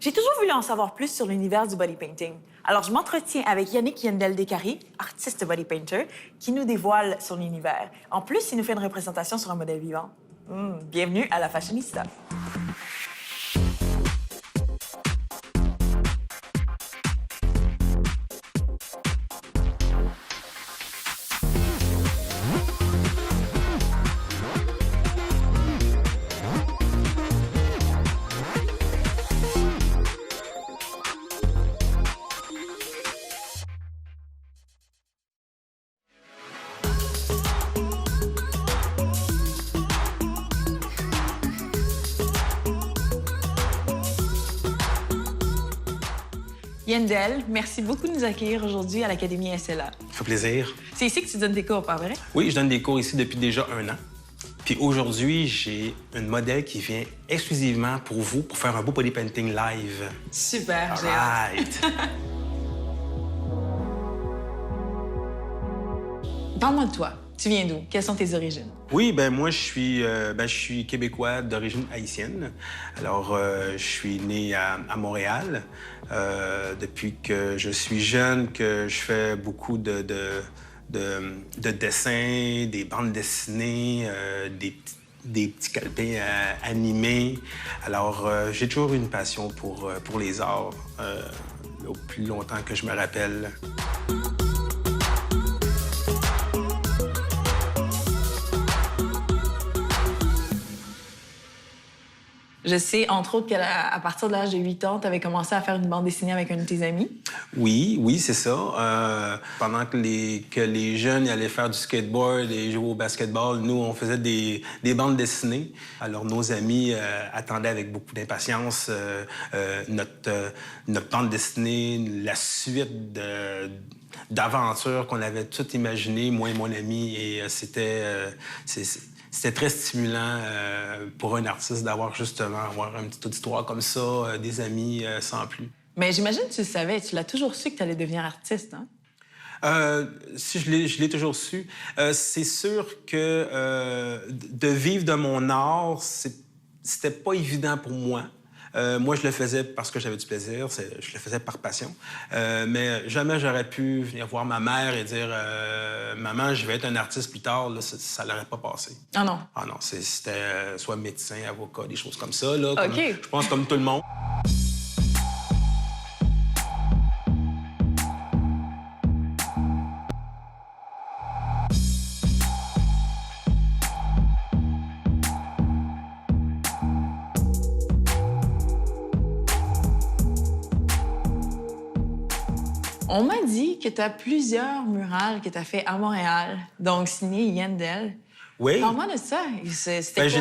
J'ai toujours voulu en savoir plus sur l'univers du body painting. Alors, je m'entretiens avec Yannick Yandel-Descaries, artiste body painter, qui nous dévoile son univers. En plus, il nous fait une représentation sur un modèle vivant. Bienvenue à la Fashionista. Yandel, merci beaucoup de nous accueillir aujourd'hui à l'Académie SLA. Ça fait plaisir. C'est ici que tu donnes des cours, pas vrai? Oui, je donne des cours ici depuis déjà 1 an. Puis aujourd'hui, j'ai une modèle qui vient exclusivement pour vous, pour faire un beau body painting live. Super, j'ai All right. Parle-moi de toi. Tu viens d'où? Quelles sont tes origines? Oui, ben moi, je suis québécois d'origine haïtienne. Alors, je suis né à Montréal. Depuis que je suis jeune, que je fais beaucoup de dessins, des bandes dessinées, des petits calepins animés. Alors, j'ai toujours eu une passion pour les arts, au plus longtemps que je me rappelle. Je sais, entre autres, qu'à partir de l'âge de 8 ans, tu avais commencé à faire une bande dessinée avec un de tes amis. Oui, c'est ça. Pendant que les jeunes allaient faire du skateboard et jouer au basketball, nous, on faisait des bandes dessinées. Alors, nos amis attendaient avec beaucoup d'impatience notre bande dessinée, la suite d'aventures qu'on avait toutes imaginées, moi et mon ami. Et c'était très stimulant pour un artiste d'avoir justement une petite auditoire comme ça, des amis sans plus. Mais j'imagine que tu le savais, tu l'as toujours su que tu allais devenir artiste, hein? Si je l'ai toujours su. C'est sûr que de vivre de mon art, c'était pas évident pour moi. Moi, je le faisais parce que j'avais du plaisir, je le faisais par passion. Mais jamais j'aurais pu venir voir ma mère et dire Maman, je vais être un artiste plus tard. Là, ça l'aurait pas passé. Ah non? Ah non, c'était soit médecin, avocat, des choses comme ça. Là, OK. Je pense comme tout le monde. On m'a dit que tu as plusieurs murales que tu as fait à Montréal, donc signé Yandel. Oui. Parle-moi de ça. C'était quoi?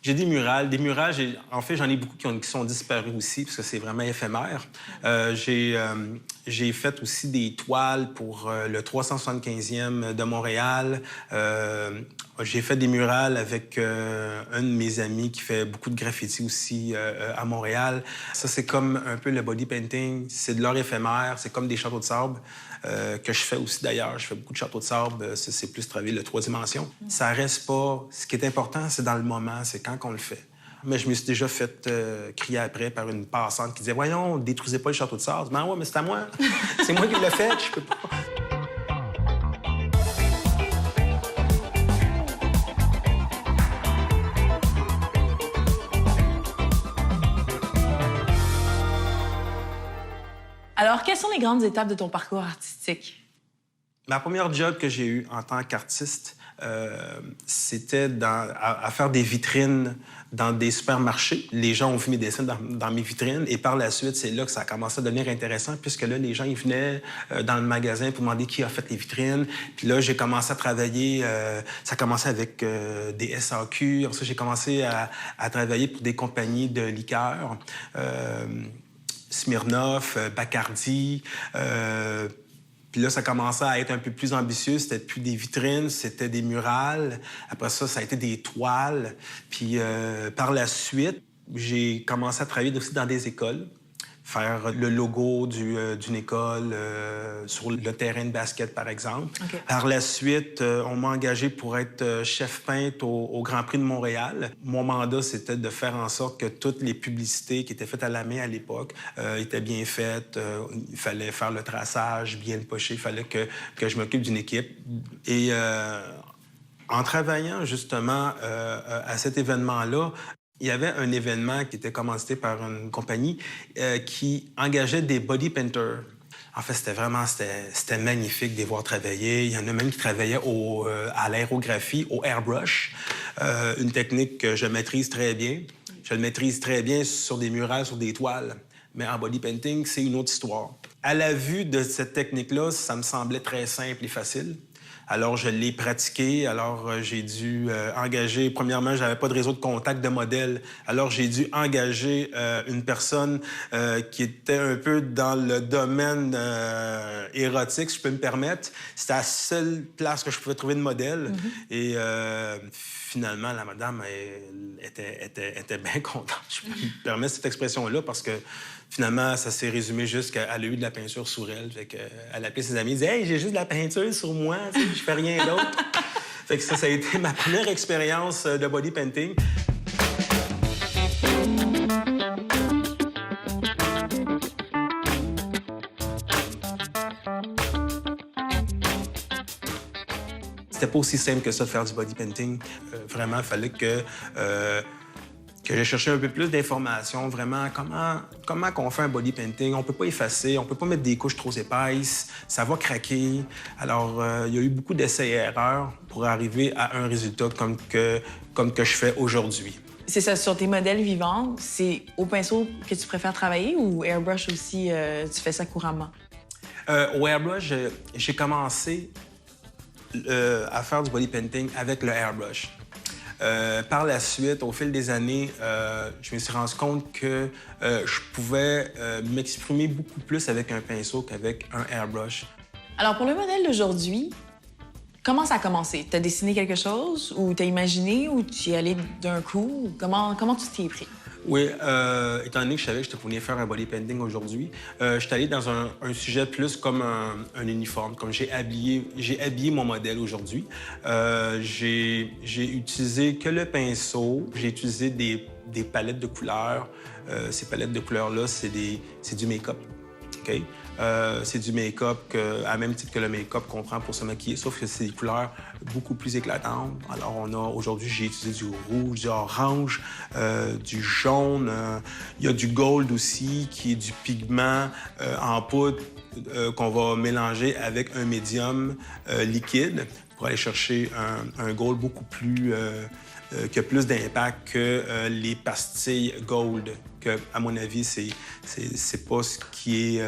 J'ai des murales. Des murales, en fait, j'en ai beaucoup qui sont disparus aussi, parce que c'est vraiment éphémère. J'ai fait aussi des toiles pour le 375e de Montréal. J'ai fait des murales avec un de mes amis qui fait beaucoup de graffiti aussi à Montréal. Ça, c'est comme un peu le body painting. C'est de l'art éphémère. C'est comme des châteaux de sable que je fais aussi d'ailleurs. Je fais beaucoup de châteaux de sable. C'est plus travailler le 3 dimensions. Ça reste pas... Ce qui est important, c'est dans le moment. C'est quand on le fait. Mais je me suis déjà fait crier après par une passante qui disait « Voyons, détruisez pas le château de sable. » Ben ouais, mais c'est à moi. C'est moi qui l'ai fait. Je peux pas... Alors, quelles sont les grandes étapes de ton parcours artistique? Ma première job que j'ai eue en tant qu'artiste, c'était à faire des vitrines dans des supermarchés. Les gens ont vu mes dessins dans mes vitrines et par la suite, c'est là que ça a commencé à devenir intéressant puisque là, les gens, ils venaient dans le magasin pour demander qui a fait les vitrines. Puis là, j'ai commencé à travailler, ça a commencé avec des SAQ. Ensuite, j'ai commencé à travailler pour des compagnies de liqueurs, Smirnoff, Bacardi, puis là, ça commençait à être un peu plus ambitieux. C'était plus des vitrines, c'était des murales. Après ça, ça a été des toiles. Puis par la suite, j'ai commencé à travailler aussi dans des écoles. faire le logo d'une école sur le terrain de basket, par exemple. Okay. Par la suite, on m'a engagé pour être chef peintre au Grand Prix de Montréal. Mon mandat, c'était de faire en sorte que toutes les publicités qui étaient faites à la main à l'époque étaient bien faites. Il fallait faire le traçage, bien le pocher. Il fallait que je m'occupe d'une équipe. Et en travaillant justement à cet événement-là, il y avait un événement qui était commandité par une compagnie qui engageait des body painters. En fait, c'était magnifique de les voir travailler. Il y en a même qui travaillaient à l'aérographie, au airbrush, une technique que je maîtrise très bien. Je le maîtrise très bien sur des murales, sur des toiles. Mais en body painting, c'est une autre histoire. À la vue de cette technique-là, ça me semblait très simple et facile. Alors, je l'ai pratiqué. Alors, j'ai dû engager... Premièrement, j'avais pas de réseau de contact de modèles. Alors, j'ai dû engager une personne qui était un peu dans le domaine érotique, si je peux me permettre. C'était la seule place que je pouvais trouver de modèle. Mm-hmm. Et finalement, la madame était bien contente. Je me permets cette expression-là parce que finalement, ça s'est résumé juste qu'elle a eu de la peinture sur elle. Fait qu'elle appelait ses amis, elle disait « Hey, j'ai juste de la peinture sur moi, je fais rien d'autre. » Fait que ça a été ma première expérience de body painting. C'était pas aussi simple que ça de faire du body painting. Vraiment, il fallait que j'ai cherché un peu plus d'informations, vraiment, comment qu'on fait un body painting. On peut pas effacer, on peut pas mettre des couches trop épaisses, ça va craquer. Alors, il y a eu beaucoup d'essais et erreurs pour arriver à un résultat comme que je fais aujourd'hui. C'est ça, sur tes modèles vivants, c'est au pinceau que tu préfères travailler ou airbrush aussi, tu fais ça couramment? Au airbrush, j'ai commencé à faire du body painting avec le airbrush. Par la suite, au fil des années, je me suis rendu compte que je pouvais m'exprimer beaucoup plus avec un pinceau qu'avec un airbrush. Alors, pour le modèle d'aujourd'hui, comment ça a commencé? T'as dessiné quelque chose ou t'as imaginé ou tu y es allé d'un coup? Comment tu t'y es pris? Oui, étant donné que je savais que je te faire un body painting aujourd'hui, je suis allé dans un sujet plus comme un uniforme, comme j'ai habillé mon modèle aujourd'hui. J'ai utilisé que le pinceau, j'ai utilisé des palettes de couleurs. Ces palettes de couleurs-là, c'est du make-up. Okay? C'est du make-up à même titre que le make-up qu'on prend pour se maquiller, sauf que c'est des couleurs beaucoup plus éclatantes. Alors, aujourd'hui, j'ai utilisé du rouge, du orange, du jaune. Il y a du gold aussi, qui est du pigment en poudre qu'on va mélanger avec un médium liquide pour aller chercher un gold beaucoup plus... qui a plus d'impact que les pastilles gold, que, à mon avis, c'est pas ce qui est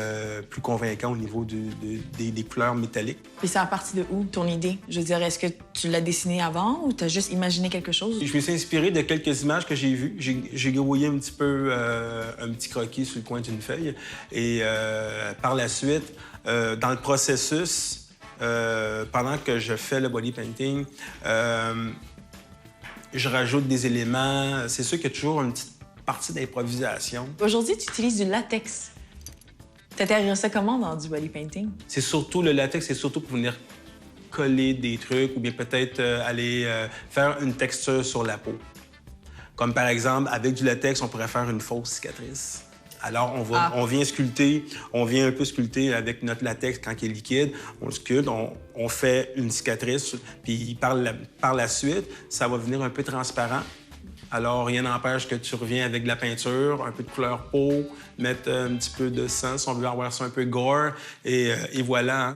plus convaincant au niveau des couleurs métalliques. Et c'est à partir de où, ton idée? Je veux dire, est-ce que tu l'as dessiné avant ou tu as juste imaginé quelque chose? Je me suis inspiré de quelques images que j'ai vues. J'ai grouillé un petit peu un petit croquis sur le coin d'une feuille. Et par la suite, dans le processus, pendant que je fais le body painting, je rajoute des éléments. C'est sûr qu'il y a toujours une petite partie d'improvisation. Aujourd'hui, tu utilises du latex. T'intégrerais ça comment dans du body painting? C'est surtout le latex, c'est surtout pour venir coller des trucs ou bien peut-être aller faire une texture sur la peau. Comme par exemple, avec du latex, on pourrait faire une fausse cicatrice. Alors, on vient un peu sculpter avec notre latex quand il est liquide. On le sculpte, on fait une cicatrice, puis par la suite, ça va venir un peu transparent. Alors, rien n'empêche que tu reviens avec de la peinture, un peu de couleur peau, mettre un petit peu de sang, si on veut avoir ça un peu gore, et voilà.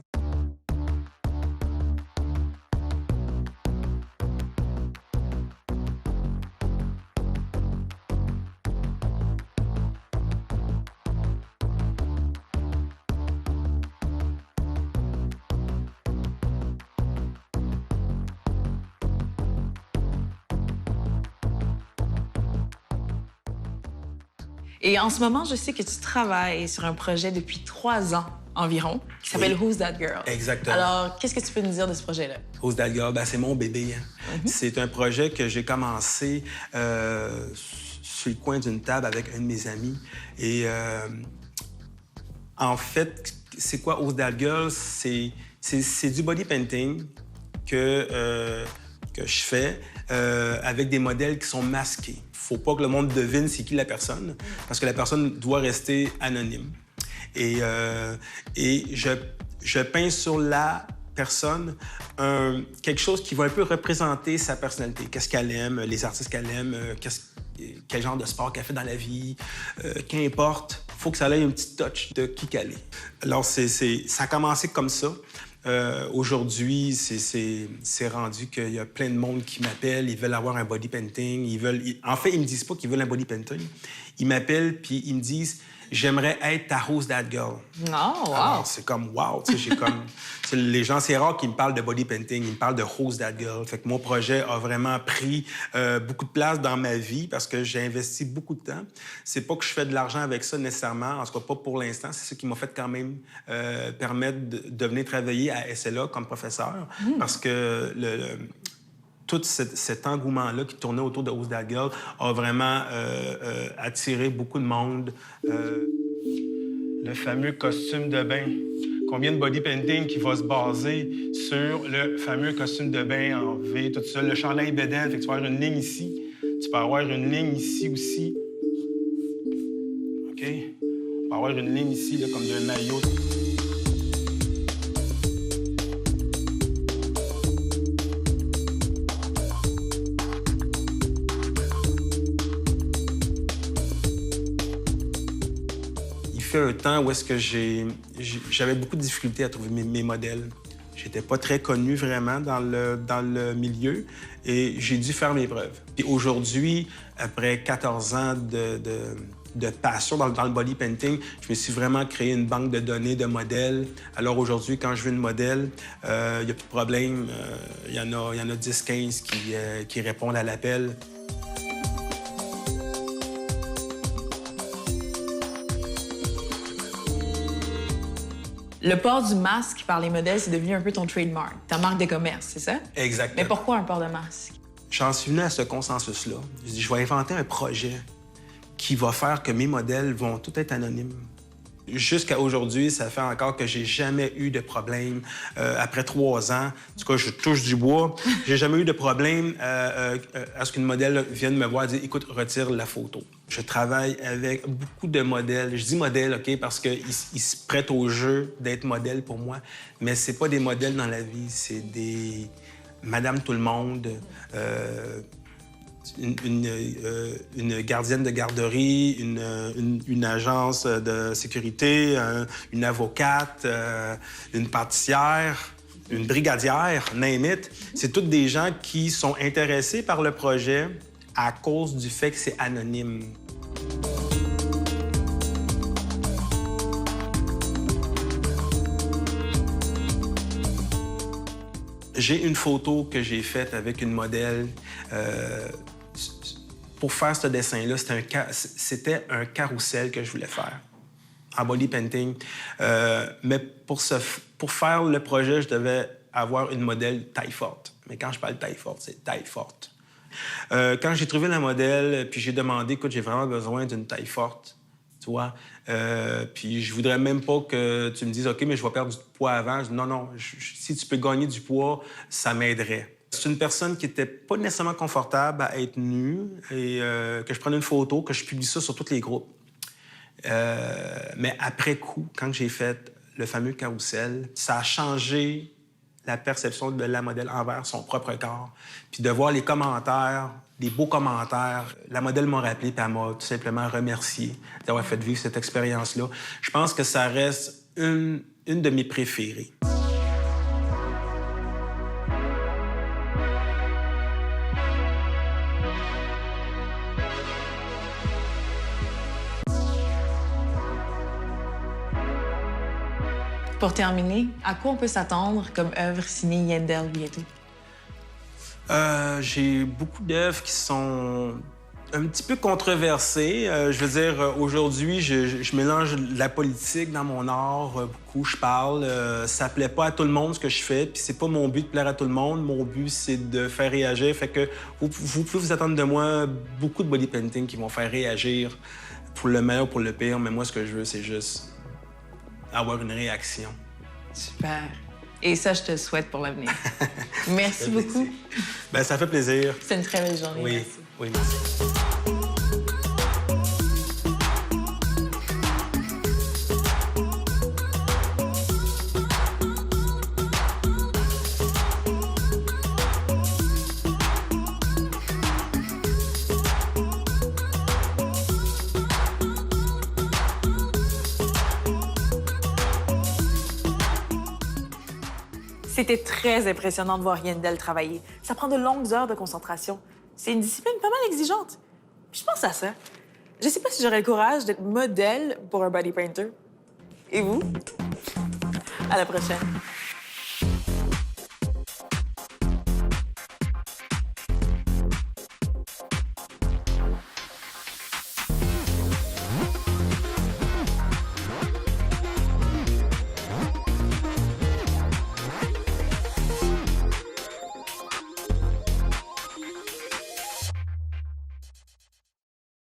Et en ce moment, je sais que tu travailles sur un projet depuis 3 ans environ, qui s'appelle Who's That Girl? Exactement. Alors, qu'est-ce que tu peux nous dire de ce projet-là? Who's That Girl? Ben, c'est mon bébé. Hein. C'est un projet que j'ai commencé sur le coin d'une table avec un de mes amis. Et En fait, c'est quoi Ose That Girl? C'est du body painting que je fais avec des modèles qui sont masqués. Faut pas que le monde devine c'est qui la personne, parce que la personne doit rester anonyme. Et je peins sur la personne quelque chose qui va un peu représenter sa personnalité. Qu'est-ce qu'elle aime, les artistes qu'elle aime, quel genre de sport qu'elle fait dans la vie, qu'importe. Il faut que ça ait un petit touch de qui qu'elle est. Alors, ça a commencé comme ça. Aujourd'hui, c'est rendu qu'il y a plein de monde qui m'appellent, ils veulent avoir un body painting, en fait, ils me disent pas qu'ils veulent un body painting. Ils m'appellent puis ils me disent « J'aimerais être ta Ose That Girl ». Non, wow! Alors, c'est comme « wow », tu sais, j'ai comme... les gens, c'est rare qu'ils me parlent de body painting, ils me parlent de Ose That Girl. Fait que mon projet a vraiment pris beaucoup de place dans ma vie parce que j'ai investi beaucoup de temps. C'est pas que je fais de l'argent avec ça nécessairement, en tout cas pas pour l'instant. C'est ce qui m'a fait quand même permettre de venir travailler à SLA comme professeur parce que tout cet engouement-là qui tournait autour de Ose That Girl a vraiment attiré beaucoup de monde. Le fameux costume de bain. Combien de body painting qui va se baser sur le fameux costume de bain en V, tout ça. Le chandail bédaine, fait que tu vas avoir une ligne ici. Tu peux avoir une ligne ici aussi. OK? On peut avoir une ligne ici, là, comme d'un maillot. Un temps où est-ce que j'avais beaucoup de difficultés à trouver mes modèles. J'étais pas très connu vraiment dans le milieu et j'ai dû faire mes preuves. Puis aujourd'hui, après 14 ans de passion dans le body painting, je me suis vraiment créé une banque de données de modèles. Alors aujourd'hui, quand je veux une modèle, il n'y a plus de problème. Il y en a 10-15 qui répondent à l'appel. Le port du masque par les modèles, c'est devenu un peu ton trademark, ta marque de commerce, c'est ça? Exactement. Mais pourquoi un port de masque? J'en suis venu à ce consensus-là. Je dis, je vais inventer un projet qui va faire que mes modèles vont tout être anonymes. Jusqu'à aujourd'hui, ça fait encore que j'ai jamais eu de problème. Après 3 ans, en tout cas, je touche du bois, j'ai jamais eu de problème à ce qu'une modèle vienne me voir et dire « Écoute, retire la photo ». Je travaille avec beaucoup de modèles. Je dis modèles, OK, parce qu'ils se prêtent au jeu d'être modèles pour moi, mais c'est pas des modèles dans la vie, c'est des Madame Tout-le-Monde, une gardienne de garderie, une agence de sécurité, une avocate, une pâtissière, une brigadière, name it. C'est toutes des gens qui sont intéressés par le projet à cause du fait que c'est anonyme. J'ai une photo que j'ai faite avec une modèle. Pour faire ce dessin-là, c'était un carrousel que je voulais faire en body painting. Mais pour faire le projet, je devais avoir une modèle taille forte. Mais quand je parle taille forte, c'est taille forte. Quand j'ai trouvé la modèle, puis j'ai demandé, écoute, j'ai vraiment besoin d'une taille forte, tu vois. Puis je voudrais même pas que tu me dises, OK, mais je vais perdre du poids avant. Je dis, non, si tu peux gagner du poids, ça m'aiderait. C'est une personne qui n'était pas nécessairement confortable à être nue et que je prenne une photo, que je publie ça sur tous les groupes. Mais après coup, quand j'ai fait le fameux carrousel, ça a changé la perception de la modèle envers son propre corps. Puis de voir les commentaires, des beaux commentaires. La modèle m'a rappelé et elle m'a tout simplement remercié d'avoir fait vivre cette expérience-là. Je pense que ça reste une de mes préférées. Pour terminer, à quoi on peut s'attendre comme œuvre signée Yandel bientôt? J'ai beaucoup d'œuvres qui sont un petit peu controversées. Je veux dire, aujourd'hui, je mélange la politique dans mon art beaucoup. Je parle. Ça plaît pas à tout le monde ce que je fais, puis c'est pas mon but de plaire à tout le monde. Mon but, c'est de faire réagir. Fait que vous pouvez vous attendre de moi beaucoup de body painting qui vont faire réagir pour le meilleur ou pour le pire. Mais moi, ce que je veux, c'est juste avoir une réaction. Super. Et ça, je te le souhaite pour l'avenir. Merci beaucoup. Ben, ça fait plaisir. C'est une très belle journée. Oui, Merci. oui, merci. C'était très impressionnant de voir Yandel travailler. Ça prend de longues heures de concentration. C'est une discipline pas mal exigeante. Puis je pense à ça. Je sais pas si j'aurais le courage d'être modèle pour un body painter. Et vous? À la prochaine.